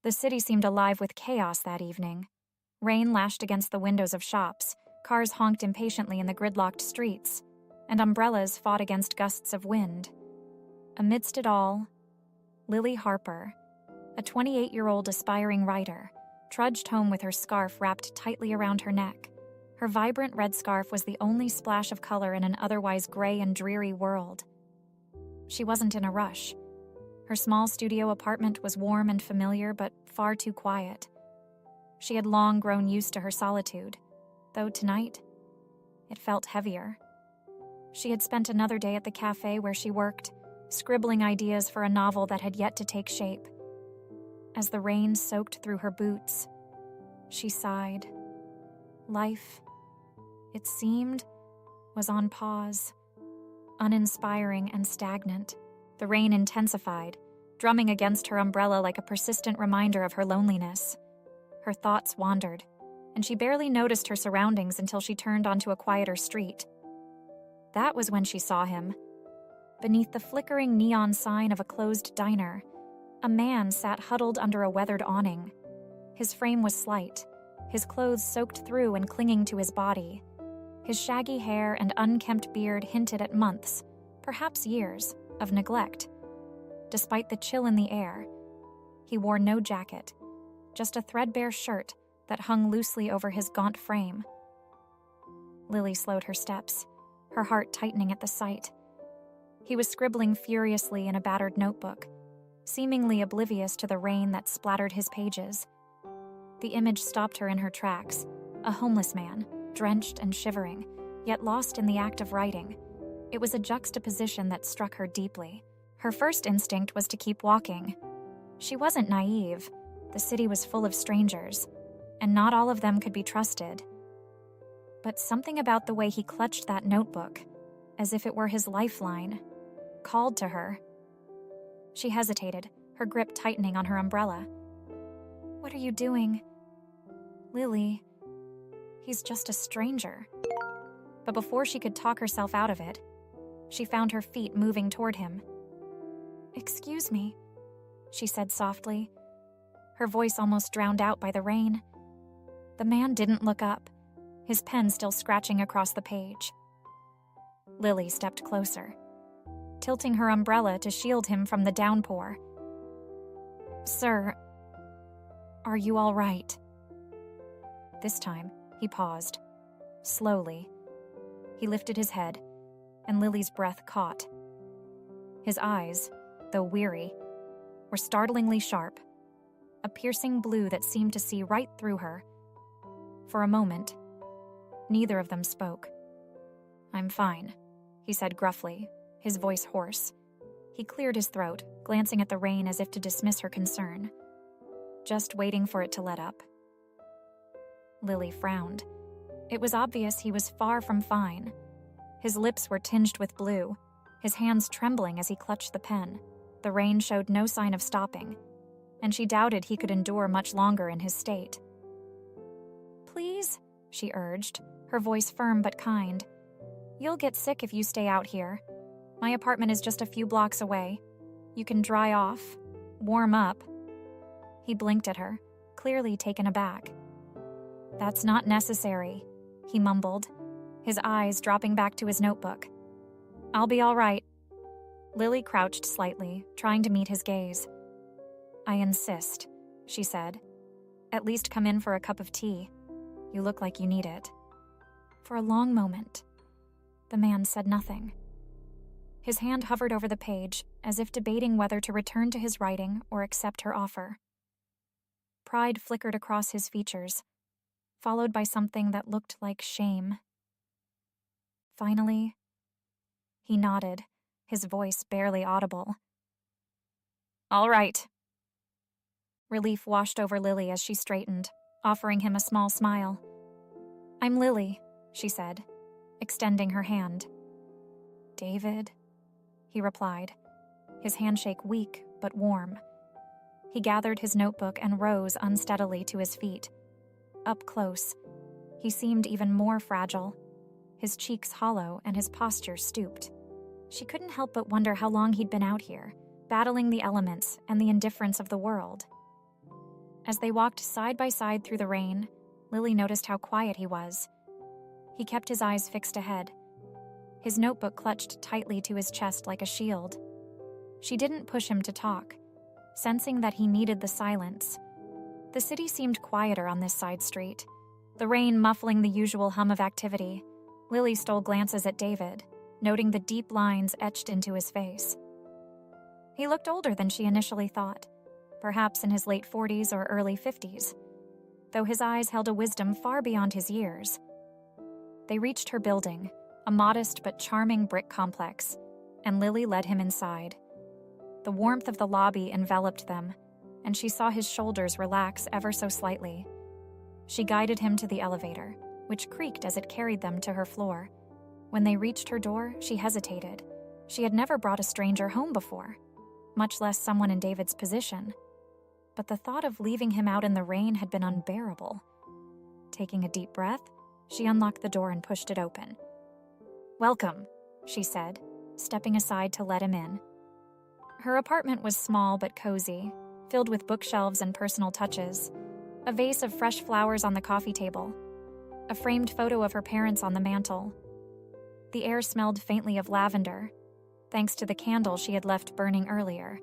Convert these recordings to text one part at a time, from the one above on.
The city seemed alive with chaos that evening. Rain lashed against the windows of shops, cars honked impatiently in the gridlocked streets, and umbrellas fought against gusts of wind. Amidst it all, Lily Harper, a 28-year-old aspiring writer, trudged home with her scarf wrapped tightly around her neck. Her vibrant red scarf was the only splash of color in an otherwise gray and dreary world. She wasn't in a rush. Her small studio apartment was warm and familiar, but far too quiet. She had long grown used to her solitude, though tonight, it felt heavier. She had spent another day at the cafe where she worked, scribbling ideas for a novel that had yet to take shape. As the rain soaked through her boots, she sighed. Life, it seemed, was on pause, uninspiring and stagnant. The rain intensified, drumming against her umbrella like a persistent reminder of her loneliness. Her thoughts wandered, and she barely noticed her surroundings until she turned onto a quieter street. That was when she saw him. Beneath the flickering neon sign of a closed diner, a man sat huddled under a weathered awning. His frame was slight, his clothes soaked through and clinging to his body. His shaggy hair and unkempt beard hinted at months, perhaps years, of neglect. Despite the chill in the air, he wore no jacket, just a threadbare shirt that hung loosely over his gaunt frame. Lily slowed her steps, her heart tightening at the sight. He was scribbling furiously in a battered notebook, seemingly oblivious to the rain that splattered his pages. The image stopped her in her tracks, a homeless man, drenched and shivering, yet lost in the act of writing. It was a juxtaposition that struck her deeply. Her first instinct was to keep walking. She wasn't naive. The city was full of strangers, and not all of them could be trusted. But something about the way he clutched that notebook, as if it were his lifeline, called to her. She hesitated, her grip tightening on her umbrella. "What are you doing?" "Lily, he's just a stranger." But before she could talk herself out of it, she found her feet moving toward him. "Excuse me," she said softly, her voice almost drowned out by the rain. The man didn't look up, his pen still scratching across the page. Lily stepped closer, tilting her umbrella to shield him from the downpour. "Sir, are you all right?" This time, he paused. Slowly, he lifted his head, and Lily's breath caught. His eyes, though weary, were startlingly sharp, a piercing blue that seemed to see right through her. For a moment, neither of them spoke. "I'm fine," he said gruffly, his voice hoarse. He cleared his throat, glancing at the rain as if to dismiss her concern. Just waiting for it to let up. Lily frowned. It was obvious he was far from fine. His lips were tinged with blue, his hands trembling as he clutched the pen. The rain showed no sign of stopping, and she doubted he could endure much longer in his state. "Please," she urged, her voice firm but kind. "You'll get sick if you stay out here. My apartment is just a few blocks away. You can dry off, warm up." He blinked at her, clearly taken aback. "That's not necessary," he mumbled, his eyes dropping back to his notebook. "I'll be all right." Lily crouched slightly, trying to meet his gaze. "I insist," she said. "At least come in for a cup of tea. You look like you need it." For a long moment, the man said nothing. His hand hovered over the page, as if debating whether to return to his writing or accept her offer. Pride flickered across his features, followed by something that looked like shame. Finally, he nodded, his voice barely audible. "All right." Relief washed over Lily as she straightened, offering him a small smile. "I'm Lily," she said, extending her hand. "David," he replied, his handshake weak but warm. He gathered his notebook and rose unsteadily to his feet. Up close, he seemed even more fragile, his cheeks hollow and his posture stooped. She couldn't help but wonder how long he'd been out here, battling the elements and the indifference of the world. As they walked side by side through the rain, Lily noticed how quiet he was. He kept his eyes fixed ahead, his notebook clutched tightly to his chest like a shield. She didn't push him to talk, sensing that he needed the silence. The city seemed quieter on this side street, the rain muffling the usual hum of activity. Lily stole glances at David, noting the deep lines etched into his face. He looked older than she initially thought, perhaps in his late 40s or early 50s, though his eyes held a wisdom far beyond his years. They reached her building, a modest but charming brick complex, and Lily led him inside. The warmth of the lobby enveloped them, and she saw his shoulders relax ever so slightly. She guided him to the elevator, which creaked as it carried them to her floor. When they reached her door, she hesitated. She had never brought a stranger home before, much less someone in David's position. But the thought of leaving him out in the rain had been unbearable. Taking a deep breath, she unlocked the door and pushed it open. "Welcome," she said, stepping aside to let him in. Her apartment was small but cozy, filled with bookshelves and personal touches, a vase of fresh flowers on the coffee table, a framed photo of her parents on the mantel. The air smelled faintly of lavender, thanks to the candle she had left burning earlier.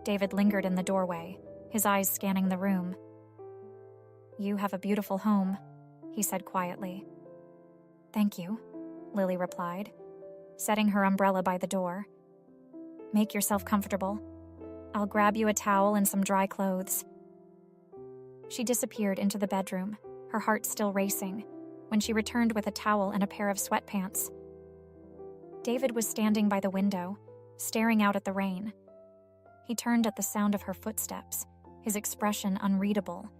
David lingered in the doorway, his eyes scanning the room. "You have a beautiful home," he said quietly. "Thank you," Lily replied, setting her umbrella by the door. "Make yourself comfortable. I'll grab you a towel and some dry clothes." She disappeared into the bedroom, her heart still racing, when she returned with a towel and a pair of sweatpants. David was standing by the window, staring out at the rain. He turned at the sound of her footsteps, his expression unreadable.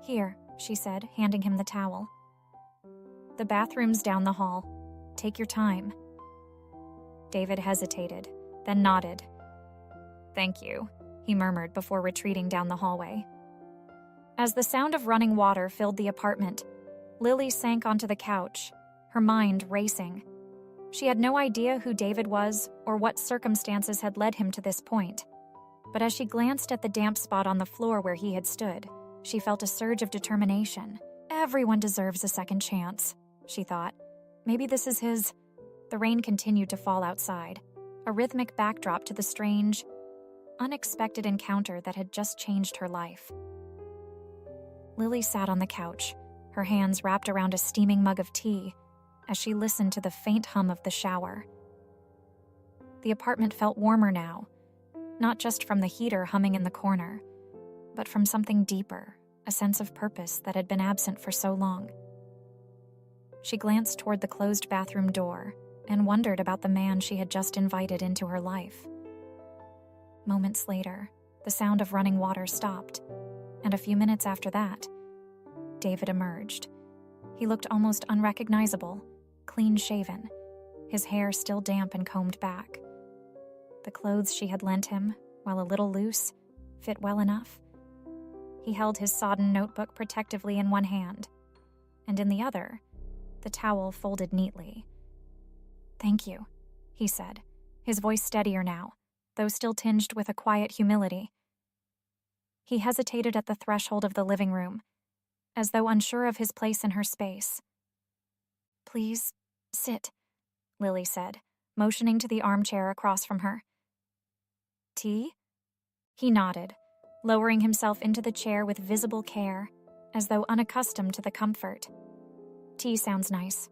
"Here," she said, handing him the towel. "The bathroom's down the hall. Take your time." David hesitated, then nodded. "Thank you," he murmured before retreating down the hallway. As the sound of running water filled the apartment, Lily sank onto the couch, her mind racing. She had no idea who David was or what circumstances had led him to this point. But as she glanced at the damp spot on the floor where he had stood, she felt a surge of determination. Everyone deserves a second chance, she thought. Maybe this is his. The rain continued to fall outside, a rhythmic backdrop to the strange, unexpected encounter that had just changed her life. Lily sat on the couch, her hands wrapped around a steaming mug of tea, as she listened to the faint hum of the shower. The apartment felt warmer now, not just from the heater humming in the corner, but from something deeper, a sense of purpose that had been absent for so long. She glanced toward the closed bathroom door and wondered about the man she had just invited into her life. Moments later, the sound of running water stopped, and a few minutes after that, David emerged. He looked almost unrecognizable, clean-shaven, his hair still damp and combed back. The clothes she had lent him, while a little loose, fit well enough. He held his sodden notebook protectively in one hand, and in the other, the towel folded neatly. "Thank you," he said, his voice steadier now, though still tinged with a quiet humility. He hesitated at the threshold of the living room, as though unsure of his place in her space. "Please, sit," Lily said, motioning to the armchair across from her. "Tea?" He nodded, lowering himself into the chair with visible care, as though unaccustomed to the comfort. "Tea sounds nice."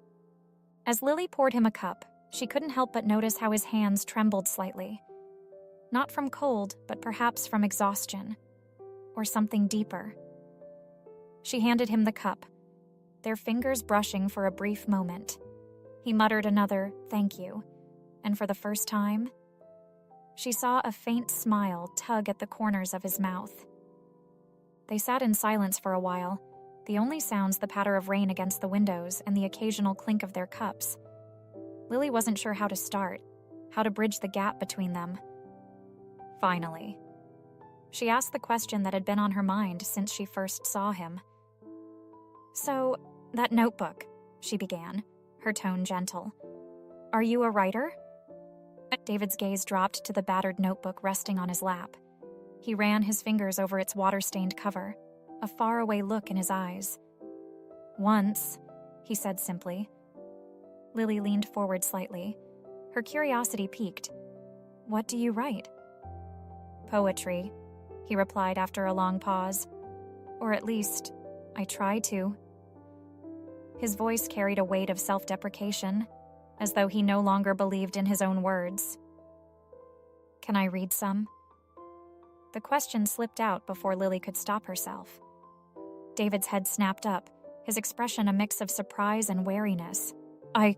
As Lily poured him a cup, she couldn't help but notice how his hands trembled slightly. Not from cold, but perhaps from exhaustion. Or something deeper. She handed him the cup, their fingers brushing for a brief moment. He muttered another "thank you," and for the first time, she saw a faint smile tug at the corners of his mouth. They sat in silence for a while, the only sounds the patter of rain against the windows and the occasional clink of their cups. Lily wasn't sure how to start, how to bridge the gap between them. Finally, she asked the question that had been on her mind since she first saw him. "So, that notebook," she began, her tone gentle. "Are you a writer?" David's gaze dropped to the battered notebook resting on his lap. He ran his fingers over its water-stained cover, a faraway look in his eyes. "Once," he said simply. Lily leaned forward slightly. Her curiosity piqued. "What do you write?" "Poetry," he replied after a long pause. "Or at least, I try to." His voice carried a weight of self-deprecation, as though he no longer believed in his own words. "Can I read some?" The question slipped out before Lily could stop herself. David's head snapped up, his expression a mix of surprise and wariness. I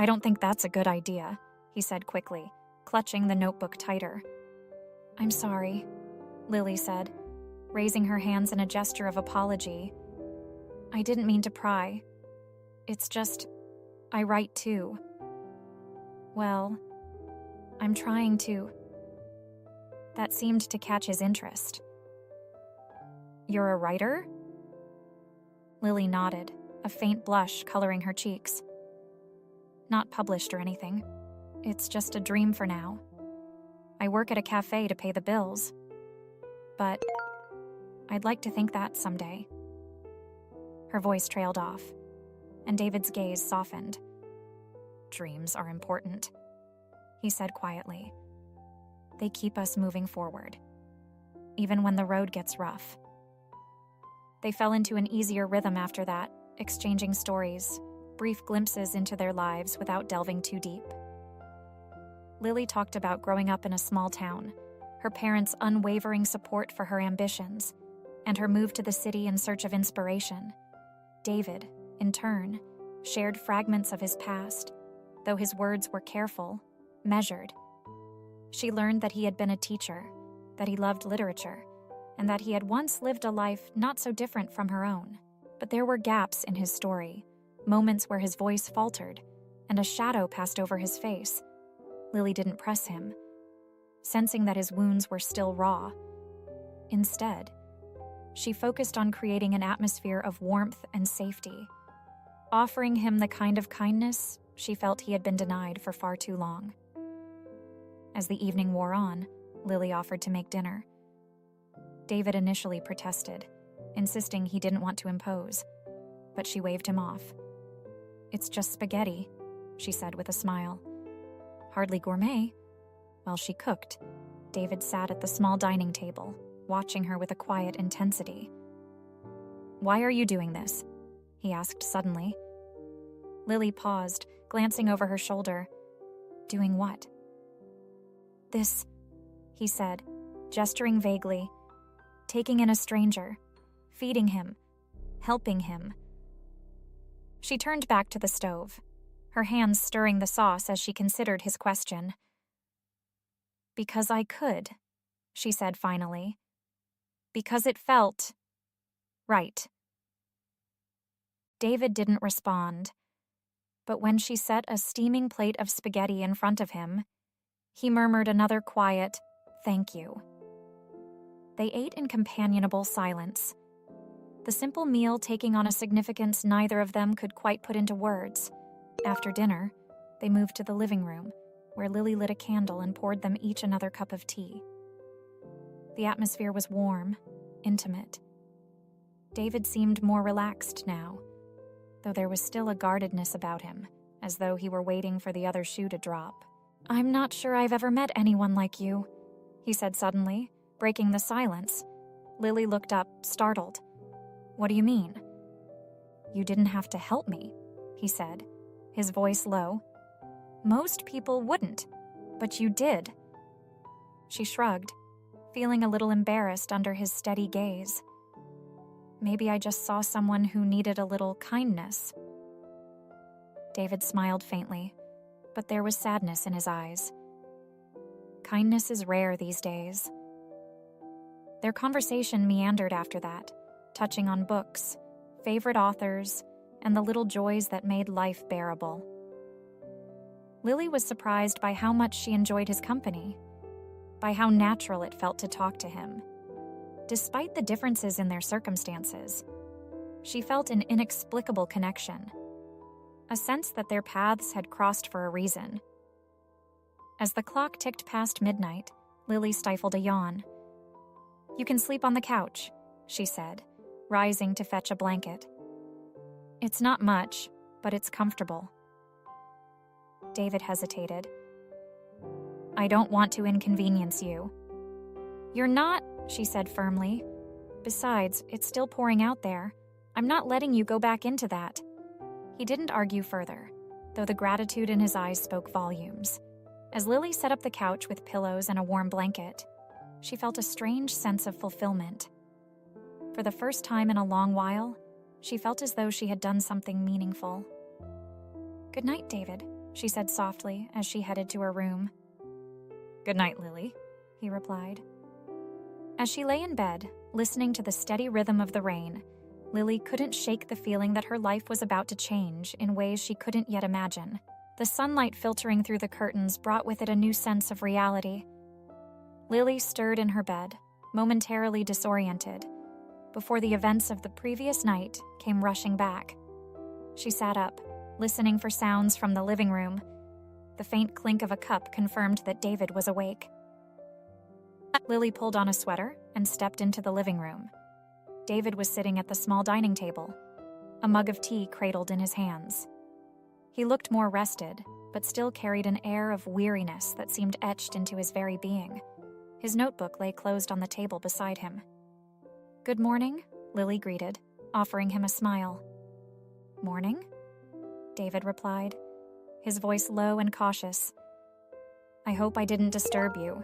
don't think that's a good idea," he said quickly, clutching the notebook tighter. "I'm sorry," Lily said, raising her hands in a gesture of apology. "I didn't mean to pry. It's just, I write too." "Well, I'm trying to." That seemed to catch his interest. "You're a writer?" Lily nodded, a faint blush coloring her cheeks. "Not published or anything. It's just a dream for now. I work at a cafe to pay the bills. But I'd like to think that someday." Her voice trailed off, and David's gaze softened. "Dreams are important," he said quietly. "They keep us moving forward, even when the road gets rough." They fell into an easier rhythm after that, exchanging stories, brief glimpses into their lives without delving too deep. Lily talked about growing up in a small town, her parents' unwavering support for her ambitions, and her move to the city in search of inspiration. David, in turn, shared fragments of his past, though his words were careful, measured. She learned that he had been a teacher, that he loved literature, and that he had once lived a life not so different from her own. But there were gaps in his story, moments where his voice faltered, and a shadow passed over his face. Lily didn't press him, sensing that his wounds were still raw. Instead, she focused on creating an atmosphere of warmth and safety, offering him the kind of kindness she felt he had been denied for far too long. As the evening wore on, Lily offered to make dinner. David initially protested, insisting he didn't want to impose, but she waved him off. "It's just spaghetti," she said with a smile. "Hardly gourmet." While she cooked, David sat at the small dining table, watching her with a quiet intensity. "Why are you doing this?" he asked suddenly. Lily paused, glancing over her shoulder. "Doing what?" "This," he said, gesturing vaguely, taking in a stranger, feeding him, helping him. She turned back to the stove, her hands stirring the sauce as she considered his question. "Because I could," she said finally. "Because it felt right." David didn't respond, but when she set a steaming plate of spaghetti in front of him, he murmured another quiet, "Thank you." They ate in companionable silence, the simple meal taking on a significance neither of them could quite put into words. After dinner, they moved to the living room, where Lily lit a candle and poured them each another cup of tea. The atmosphere was warm, intimate. David seemed more relaxed now, though there was still a guardedness about him, as though he were waiting for the other shoe to drop. "I'm not sure I've ever met anyone like you," he said suddenly, breaking the silence. Lily looked up, startled. "What do you mean?" "You didn't have to help me," he said, his voice low. "Most people wouldn't, but you did." She shrugged, feeling a little embarrassed under his steady gaze. "Maybe I just saw someone who needed a little kindness." David smiled faintly, but there was sadness in his eyes. Kindness is rare these days. Their conversation meandered after that, touching on books, favorite authors, and the little joys that made life bearable. Lily was surprised by how much she enjoyed his company, by how natural it felt to talk to him. Despite the differences in their circumstances, she felt an inexplicable connection, a sense that their paths had crossed for a reason. As the clock ticked past midnight, Lily stifled a yawn. You can sleep on the couch, she said, rising to fetch a blanket. It's not much, but it's comfortable. David hesitated. I don't want to inconvenience you. You're not, she said firmly. Besides, it's still pouring out there. I'm not letting you go back into that. He didn't argue further, though the gratitude in his eyes spoke volumes. As Lily set up the couch with pillows and a warm blanket, she felt a strange sense of fulfillment. For the first time in a long while, she felt as though she had done something meaningful. Good night, David, she said softly as she headed to her room. Good night, Lily, he replied. As she lay in bed, listening to the steady rhythm of the rain, Lily couldn't shake the feeling that her life was about to change in ways she couldn't yet imagine. The sunlight filtering through the curtains brought with it a new sense of reality. Lily stirred in her bed, momentarily disoriented, before the events of the previous night came rushing back. She sat up, listening for sounds from the living room. The faint clink of a cup confirmed that David was awake. Lily pulled on a sweater and stepped into the living room. David was sitting at the small dining table, a mug of tea cradled in his hands. He looked more rested, but still carried an air of weariness that seemed etched into his very being. His notebook lay closed on the table beside him. Good morning, Lily greeted, offering him a smile. Morning? David replied, his voice low and cautious. I hope I didn't disturb you.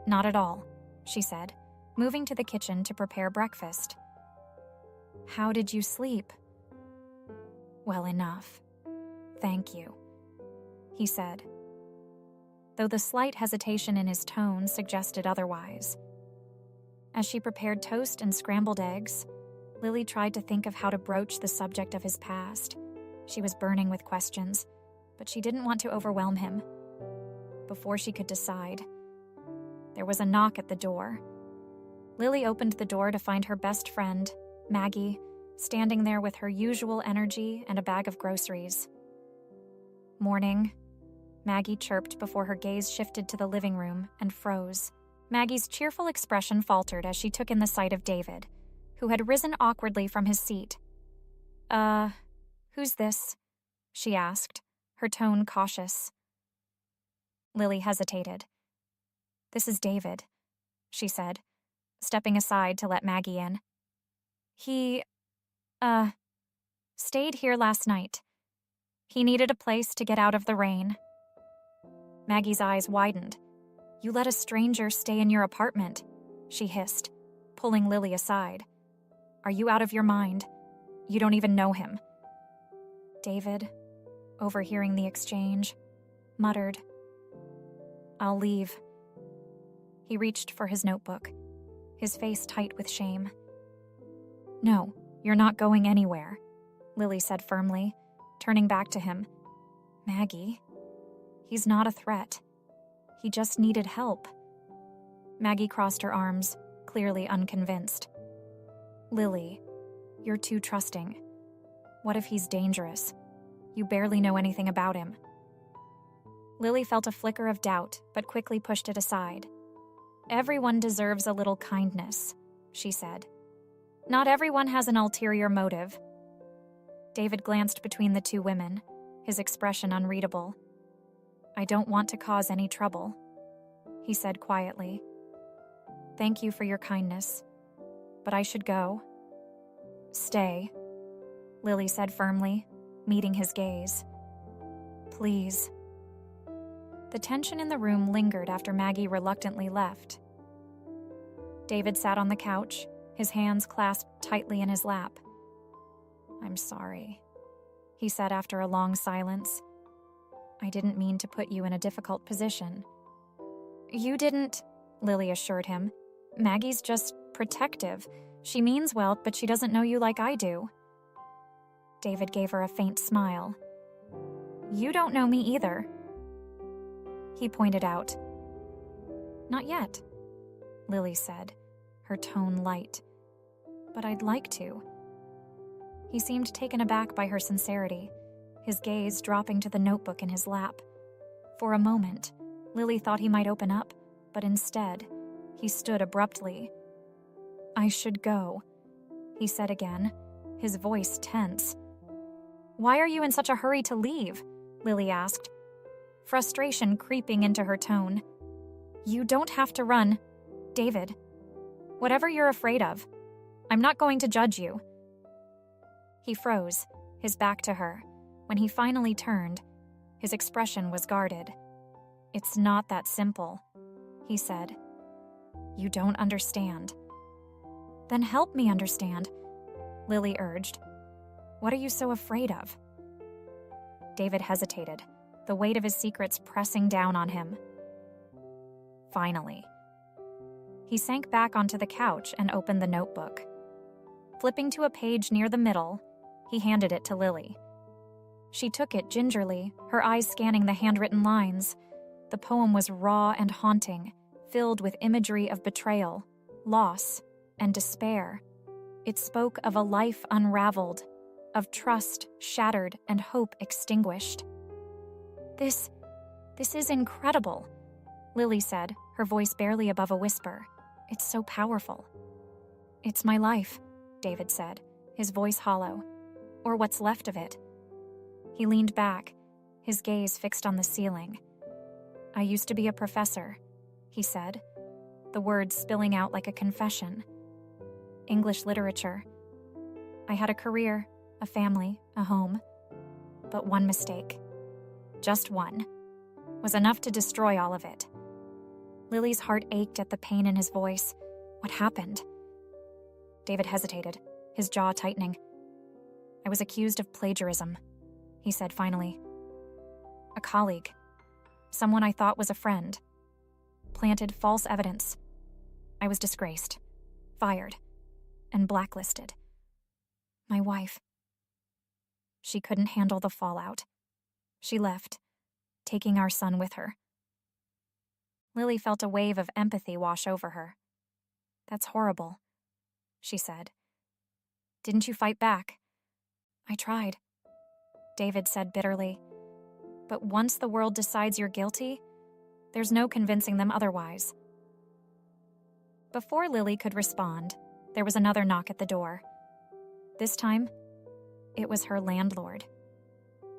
Not at all, she said, moving to the kitchen to prepare breakfast. How did you sleep? Well enough. Thank you, he said, though the slight hesitation in his tone suggested otherwise. As she prepared toast and scrambled eggs, Lily tried to think of how to broach the subject of his past. She was burning with questions, but she didn't want to overwhelm him. Before she could decide, there was a knock at the door. Lily opened the door to find her best friend, Maggie, standing there with her usual energy and a bag of groceries. Morning, Maggie chirped before her gaze shifted to the living room and froze. Maggie's cheerful expression faltered as she took in the sight of David, who had risen awkwardly from his seat. Who's this? She asked, her tone cautious. Lily hesitated. This is David, she said, stepping aside to let Maggie in. He, stayed here last night. He needed a place to get out of the rain. Maggie's eyes widened. You let a stranger stay in your apartment, she hissed, pulling Lily aside. Are you out of your mind? You don't even know him. David, overhearing the exchange, muttered, I'll leave. He reached for his notebook, his face tight with shame. No, you're not going anywhere, Lily said firmly, turning back to him. Maggie, he's not a threat. He just needed help. Maggie crossed her arms, clearly unconvinced. Lily, you're too trusting. What if he's dangerous? You barely know anything about him. Lily felt a flicker of doubt, but quickly pushed it aside. Everyone deserves a little kindness, she said. Not everyone has an ulterior motive. David glanced between the two women, his expression unreadable. I don't want to cause any trouble, he said quietly. Thank you for your kindness, but I should go. Stay, Lily said firmly, meeting his gaze. Please. The tension in the room lingered after Maggie reluctantly left. David sat on the couch, his hands clasped tightly in his lap. I'm sorry, he said after a long silence. I didn't mean to put you in a difficult position. You didn't, Lily assured him. Maggie's just protective. She means well, but she doesn't know you like I do. David gave her a faint smile. You don't know me either, he pointed out. Not yet, Lily said, her tone light. But I'd like to. He seemed taken aback by her sincerity, his gaze dropping to the notebook in his lap. For a moment, Lily thought he might open up, but instead, He stood abruptly. "I should go," he said again, his voice tense. "Why are you in such a hurry to leave?" Lily asked, frustration creeping into her tone. "You don't have to run, David. Whatever you're afraid of, I'm not going to judge you." He froze, his back to her. When he finally turned, his expression was guarded. "It's not that simple," he said. "You don't understand." "Then help me understand," Lily urged. "What are you so afraid of?" David hesitated, the weight of his secrets pressing down on him. Finally, he sank back onto the couch and opened the notebook. Flipping to a page near the middle, he handed it to Lily. She took it gingerly, her eyes scanning the handwritten lines. The poem was raw and haunting, filled with imagery of betrayal, loss, and despair. It spoke of a life unraveled, of trust shattered and hope extinguished. This is incredible," Lily said, her voice barely above a whisper. "It's so powerful." "It's my life," David said, his voice hollow. "Or what's left of it." He leaned back, his gaze fixed on the ceiling. "I used to be a professor," he said, the words spilling out like a confession. "English literature. I had a career, a family, a home. But one mistake, just one, was enough to destroy all of it." Lily's heart ached at the pain in his voice. What happened? David hesitated, his jaw tightening. "I was accused of plagiarism," he said finally. "A colleague, someone I thought was a friend, planted false evidence. I was disgraced, fired, and blacklisted. My wife, she couldn't handle the fallout. She left, taking our son with her." Lily felt a wave of empathy wash over her. "That's horrible," she said. "Didn't you fight back?" "I tried," David said bitterly. "But once the world decides you're guilty, there's no convincing them otherwise." Before Lily could respond, there was another knock at the door. This time, it was her landlord.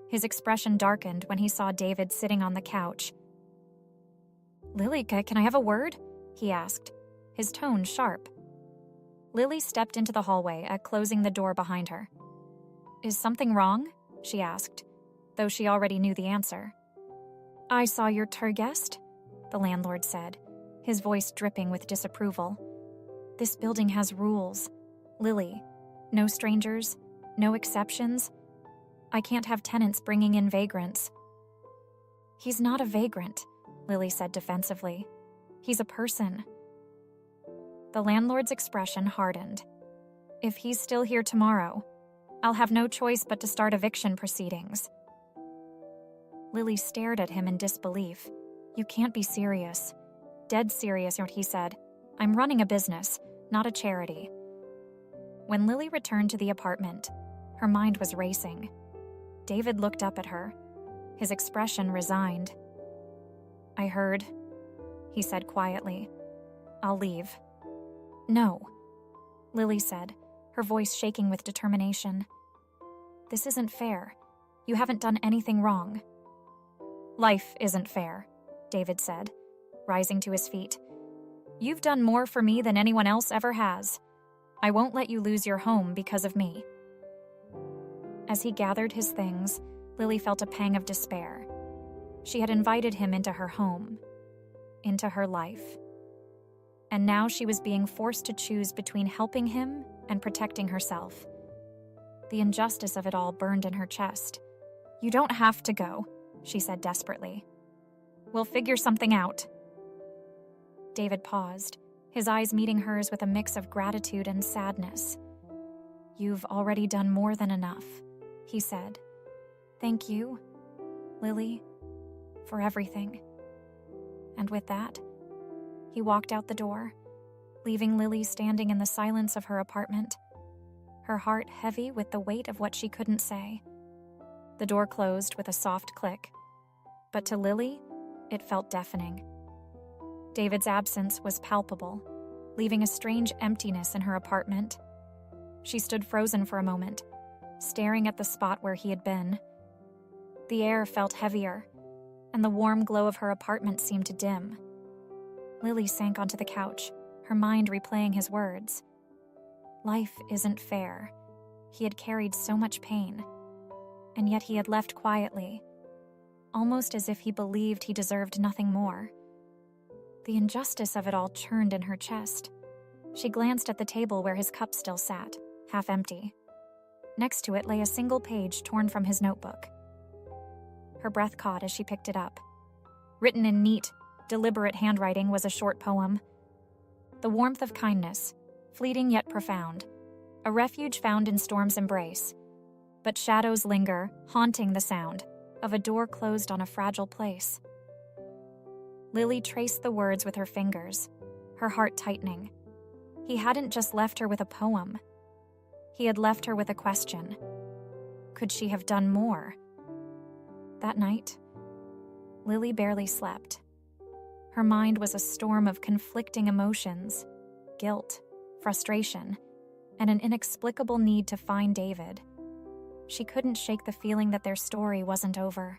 His expression darkened when he saw David sitting on the couch. "Lily, can I have a word?" he asked, his tone sharp. Lily stepped into the hallway, closing the door behind her. "Is something wrong?" she asked, though she already knew the answer. "I saw your guest," the landlord said, his voice dripping with disapproval. "This building has rules. Lily, no strangers, no exceptions. I can't have tenants bringing in vagrants." "He's not a vagrant," Lily said defensively. "He's a person." The landlord's expression hardened. "If he's still here tomorrow, I'll have no choice but to start eviction proceedings." Lily stared at him in disbelief. "You can't be serious." "Dead serious," he said. "I'm running a business, not a charity." When Lily returned to the apartment, her mind was racing. David looked up at her, his expression resigned. "I heard," he said quietly. "I'll leave." "No," Lily said, her voice shaking with determination. "This isn't fair. You haven't done anything wrong." "Life isn't fair," David said, rising to his feet. "You've done more for me than anyone else ever has. I won't let you lose your home because of me." As he gathered his things, Lily felt a pang of despair. She had invited him into her home, into her life. And now she was being forced to choose between helping him and protecting herself. The injustice of it all burned in her chest. "You don't have to go," she said desperately. "We'll figure something out." David paused, his eyes meeting hers with a mix of gratitude and sadness. "You've already done more than enough," he said. "Thank you, Lily, for everything." And with that, he walked out the door, leaving Lily standing in the silence of her apartment, her heart heavy with the weight of what she couldn't say. The door closed with a soft click, but to Lily, it felt deafening. David's absence was palpable, leaving a strange emptiness in her apartment. She stood frozen for a moment, staring at the spot where he had been. The air felt heavier, and the warm glow of her apartment seemed to dim. Lily sank onto the couch, her mind replaying his words. Life isn't fair. He had carried so much pain, and yet he had left quietly, almost as if he believed he deserved nothing more. The injustice of it all churned in her chest. She glanced at the table where his cup still sat, half empty. Next to it lay a single page torn from his notebook. Her breath caught as she picked it up. Written in neat, deliberate handwriting was a short poem. The warmth of kindness, fleeting yet profound, a refuge found in storm's embrace. But shadows linger, haunting the sound of a door closed on a fragile place. Lily traced the words with her fingers, her heart tightening. He hadn't just left her with a poem. He had left her with a question. Could she have done more? That night, Lily barely slept. Her mind was a storm of conflicting emotions, guilt, frustration, and an inexplicable need to find David. She couldn't shake the feeling that their story wasn't over.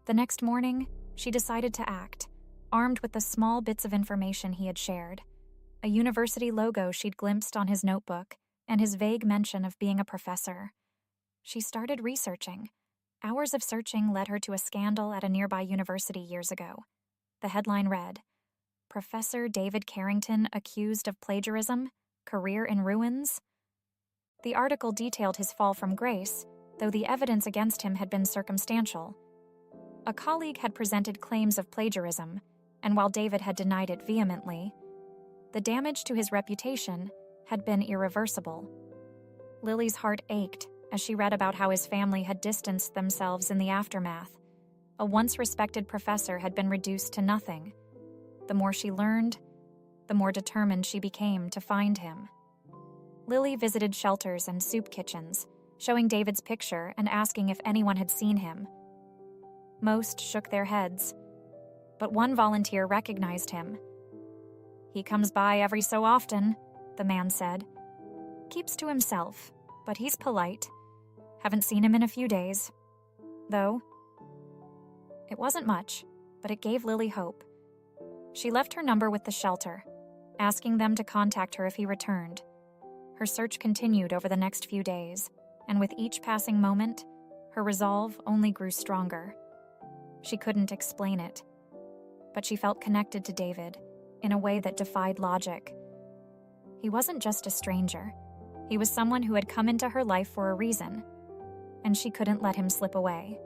The next morning, she decided to act, armed with the small bits of information he had shared. A university logo she'd glimpsed on his notebook, and his vague mention of being a professor. She started researching. Hours of searching led her to a scandal at a nearby university years ago. The headline read, "Professor David Carrington accused of plagiarism, career in ruins." The article detailed his fall from grace, though the evidence against him had been circumstantial. A colleague had presented claims of plagiarism, and while David had denied it vehemently, the damage to his reputation had been irreversible. Lily's heart ached as she read about how his family had distanced themselves in the aftermath. A once-respected professor had been reduced to nothing. The more she learned, the more determined she became to find him. Lily visited shelters and soup kitchens, showing David's picture and asking if anyone had seen him. Most shook their heads, but one volunteer recognized him. "He comes by every so often," the man said. "Keeps to himself, but he's polite. Haven't seen him in a few days. Though." It wasn't much, but it gave Lily hope. She left her number with the shelter, asking them to contact her if he returned. Her search continued over the next few days, and with each passing moment, her resolve only grew stronger. She couldn't explain it, but she felt connected to David in a way that defied logic. He wasn't just a stranger. He was someone who had come into her life for a reason, and she couldn't let him slip away.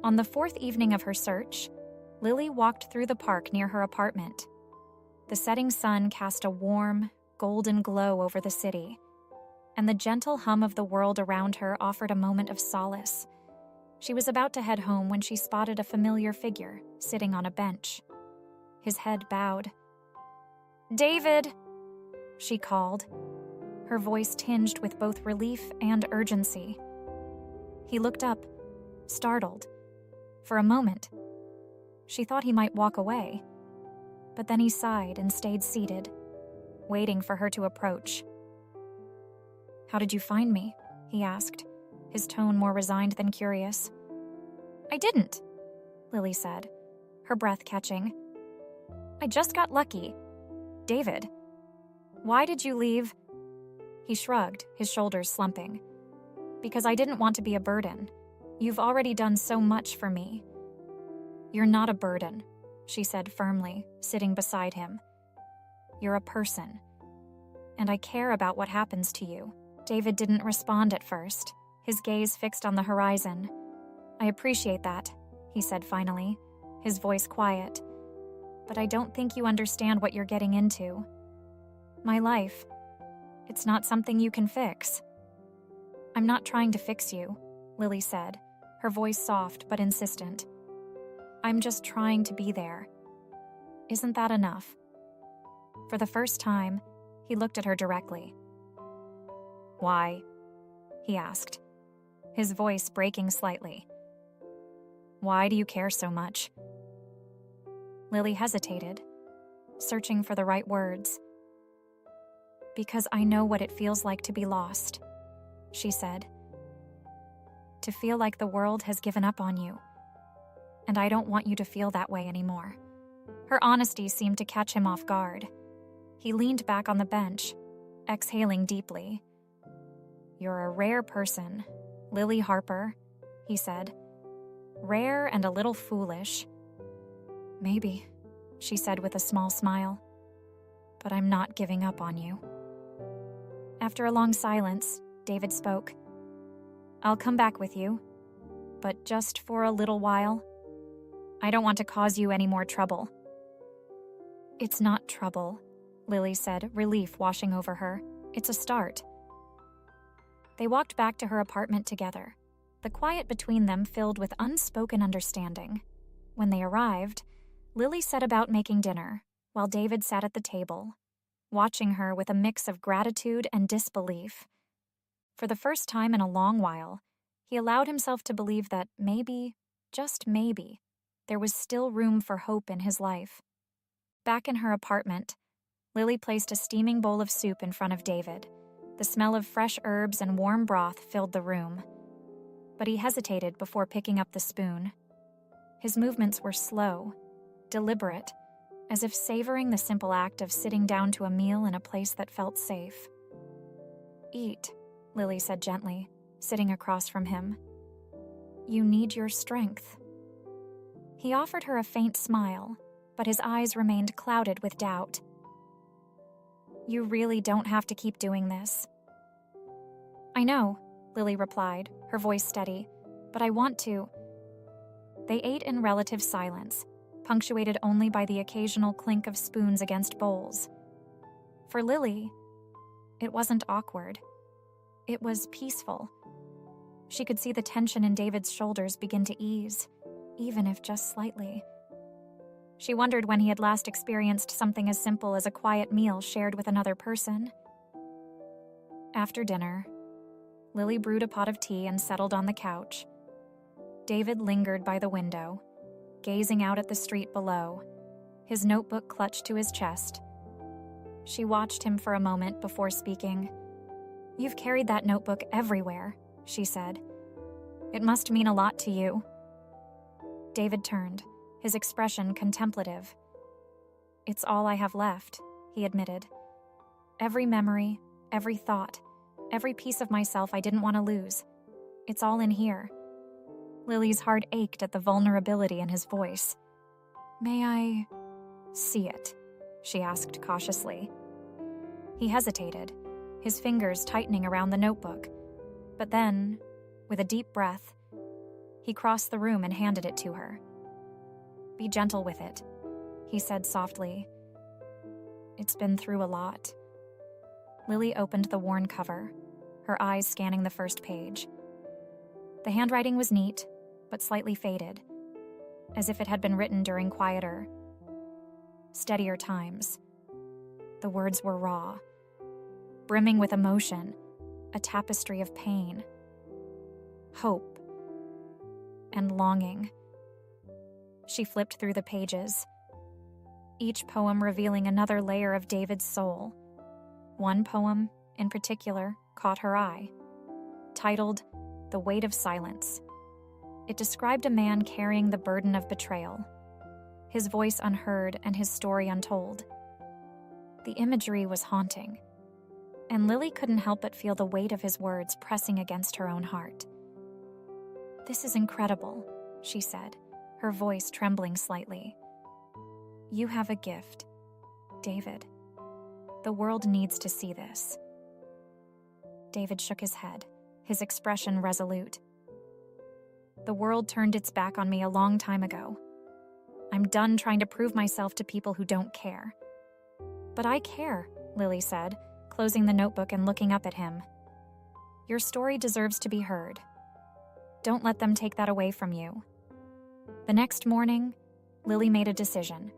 On the fourth evening of her search, Lily walked through the park near her apartment. The setting sun cast a warm, golden glow over the city, and the gentle hum of the world around her offered a moment of solace. She was about to head home when she spotted a familiar figure sitting on a bench. His head bowed. "David!" she called, her voice tinged with both relief and urgency. He looked up, startled. For a moment, she thought he might walk away, but then he sighed and stayed seated, waiting for her to approach. "How did you find me?" he asked, his tone more resigned than curious. "I didn't," Lily said, her breath catching. "I just got lucky. David, why did you leave?" He shrugged, his shoulders slumping. "Because I didn't want to be a burden. You've already done so much for me." "You're not a burden," she said firmly, sitting beside him. "You're a person, and I care about what happens to you." David didn't respond at first, his gaze fixed on the horizon. "I appreciate that," he said finally, his voice quiet. "But I don't think you understand what you're getting into. My life, it's not something you can fix." "I'm not trying to fix you," Lily said, her voice soft but insistent. "I'm just trying to be there. Isn't that enough?" For the first time, he looked at her directly. "Why?" he asked, his voice breaking slightly. "Why do you care so much?" Lily hesitated, searching for the right words. "Because I know what it feels like to be lost," she said. "To feel like the world has given up on you. And I don't want you to feel that way anymore." Her honesty seemed to catch him off guard. He leaned back on the bench, exhaling deeply. "You're a rare person, Lily Harper," he said. "Rare and a little foolish." "Maybe," she said with a small smile. "But I'm not giving up on you." After a long silence, David spoke. "I'll come back with you, but just for a little while. I don't want to cause you any more trouble." "It's not trouble," Lily said, relief washing over her. "It's a start." They walked back to her apartment together, the quiet between them filled with unspoken understanding. When they arrived, Lily set about making dinner, while David sat at the table, watching her with a mix of gratitude and disbelief. For the first time in a long while, he allowed himself to believe that maybe, just maybe, there was still room for hope in his life. Back in her apartment, Lily placed a steaming bowl of soup in front of David. The smell of fresh herbs and warm broth filled the room. But he hesitated before picking up the spoon. His movements were slow, deliberate, as if savoring the simple act of sitting down to a meal in a place that felt safe. "Eat," Lily said gently, sitting across from him. "You need your strength." He offered her a faint smile, but his eyes remained clouded with doubt. "You really don't have to keep doing this." "I know," Lily replied, her voice steady, "but I want to." They ate in relative silence, punctuated only by the occasional clink of spoons against bowls. For Lily, it wasn't awkward. It was peaceful. She could see the tension in David's shoulders begin to ease, even if just slightly. She wondered when he had last experienced something as simple as a quiet meal shared with another person. After dinner, Lily brewed a pot of tea and settled on the couch. David lingered by the window, gazing out at the street below, his notebook clutched to his chest. She watched him for a moment before speaking. "You've carried that notebook everywhere," she said. "It must mean a lot to you." David turned, his expression contemplative. "It's all I have left," he admitted. "Every memory, every thought, every piece of myself I didn't want to lose. It's all in here." Lily's heart ached at the vulnerability in his voice. "May I see it?" she asked cautiously. He hesitated, his fingers tightening around the notebook. But then, with a deep breath, he crossed the room and handed it to her. "Be gentle with it," he said softly. "It's been through a lot." Lily opened the worn cover, her eyes scanning the first page. The handwriting was neat, but slightly faded, as if it had been written during quieter, steadier times. The words were raw, brimming with emotion, a tapestry of pain, hope, and longing. She flipped through the pages, each poem revealing another layer of David's soul. One poem, in particular, caught her eye. Titled, "The Weight of Silence." It described a man carrying the burden of betrayal, his voice unheard and his story untold. The imagery was haunting, and Lily couldn't help but feel the weight of his words pressing against her own heart. "This is incredible," she said, her voice trembling slightly. "You have a gift, David. The world needs to see this." David shook his head, his expression resolute. "The world turned its back on me a long time ago. I'm done trying to prove myself to people who don't care." "But I care," Lily said, closing the notebook and looking up at him. "Your story deserves to be heard. Don't let them take that away from you." The next morning, Lily made a decision.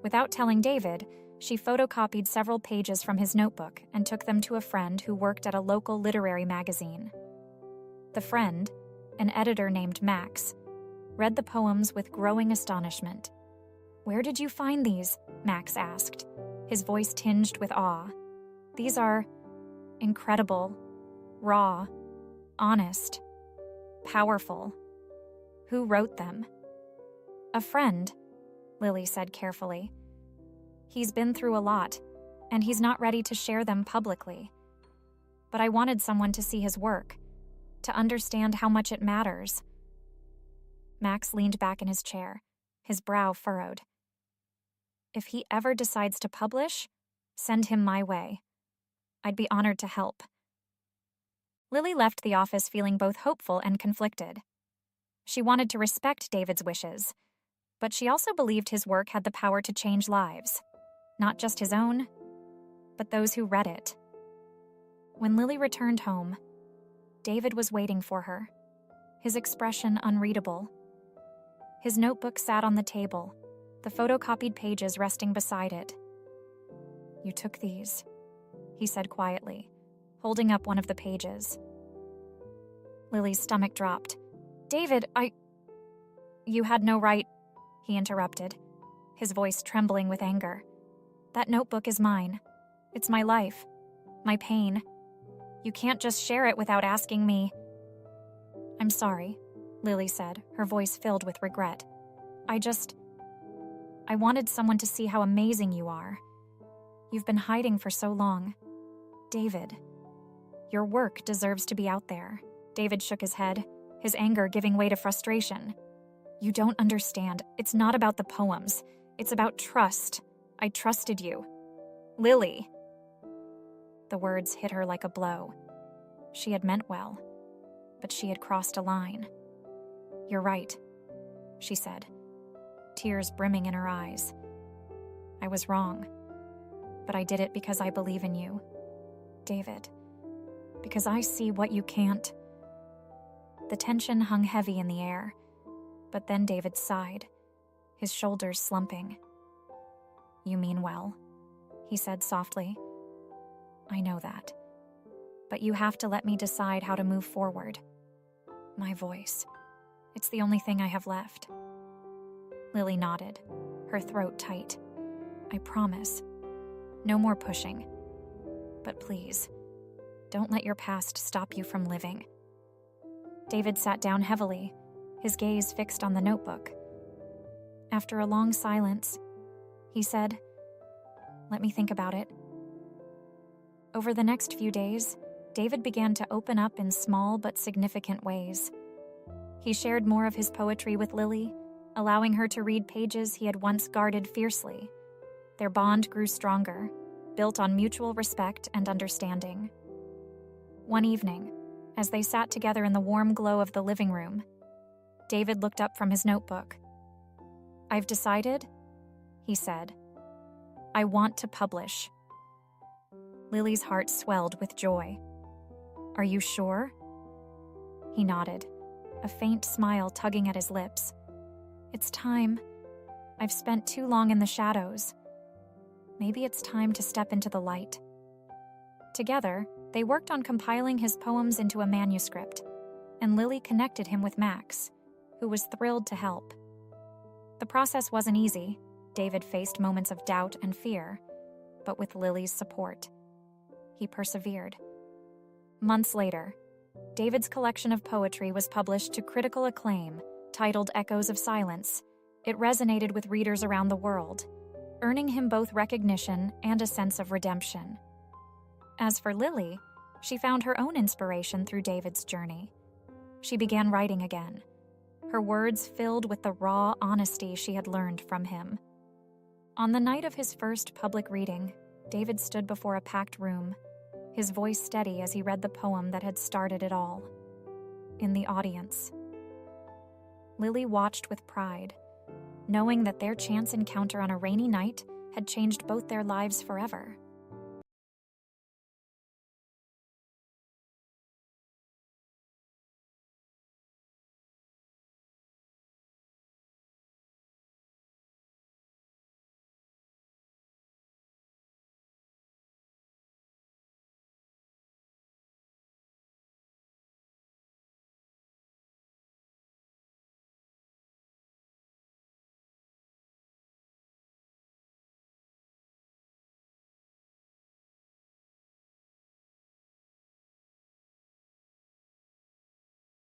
Without telling David, she photocopied several pages from his notebook and took them to a friend who worked at a local literary magazine. The friend, an editor named Max, read the poems with growing astonishment. "Where did you find these?" Max asked, his voice tinged with awe. "These are incredible, raw, honest, powerful. Who wrote them?" "A friend," Lily said carefully. "He's been through a lot, and he's not ready to share them publicly. But I wanted someone to see his work, to understand how much it matters." Max leaned back in his chair, his brow furrowed. "If he ever decides to publish, send him my way. I'd be honored to help." Lily left the office feeling both hopeful and conflicted. She wanted to respect David's wishes, but she also believed his work had the power to change lives, not just his own, but those who read it. When Lily returned home, David was waiting for her, his expression unreadable. His notebook sat on the table, the photocopied pages resting beside it. "You took these," he said quietly, holding up one of the pages. Lily's stomach dropped. "David, You had no right," he interrupted, his voice trembling with anger. "That notebook is mine. It's my life, my pain. You can't just share it without asking me." "I'm sorry," Lily said, her voice filled with regret. I wanted someone to see how amazing you are. You've been hiding for so long. David, your work deserves to be out there." David shook his head, his anger giving way to frustration. "You don't understand. It's not about the poems. It's about trust. I trusted you. Lily." The words hit her like a blow. She had meant well, but she had crossed a line. "You're right," she said, tears brimming in her eyes. "I was wrong, but I did it because I believe in you, David, because I see what you can't." The tension hung heavy in the air, but then David sighed, his shoulders slumping. "You mean well," he said softly. "I know that, but you have to let me decide how to move forward. My voice, it's the only thing I have left." Lily nodded, her throat tight. "I promise. No more pushing. But please, don't let your past stop you from living." David sat down heavily, his gaze fixed on the notebook. After a long silence, he said, "Let me think about it." Over the next few days, David began to open up in small but significant ways. He shared more of his poetry with Lily, allowing her to read pages he had once guarded fiercely. Their bond grew stronger, built on mutual respect and understanding. One evening, as they sat together in the warm glow of the living room, David looked up from his notebook. "I've decided," he said. "I want to publish." Lily's heart swelled with joy. "Are you sure?" He nodded, a faint smile tugging at his lips. "It's time. I've spent too long in the shadows. Maybe it's time to step into the light." Together, they worked on compiling his poems into a manuscript, and Lily connected him with Max, who was thrilled to help. The process wasn't easy. David faced moments of doubt and fear, but with Lily's support, he persevered. Months later, David's collection of poetry was published to critical acclaim, titled Echoes of Silence. It resonated with readers around the world, earning him both recognition and a sense of redemption. As for Lily, she found her own inspiration through David's journey. She began writing again, her words filled with the raw honesty she had learned from him. On the night of his first public reading, David stood before a packed room, his voice steady as he read the poem that had started it all. In the audience, Lily watched with pride, knowing that their chance encounter on a rainy night had changed both their lives forever.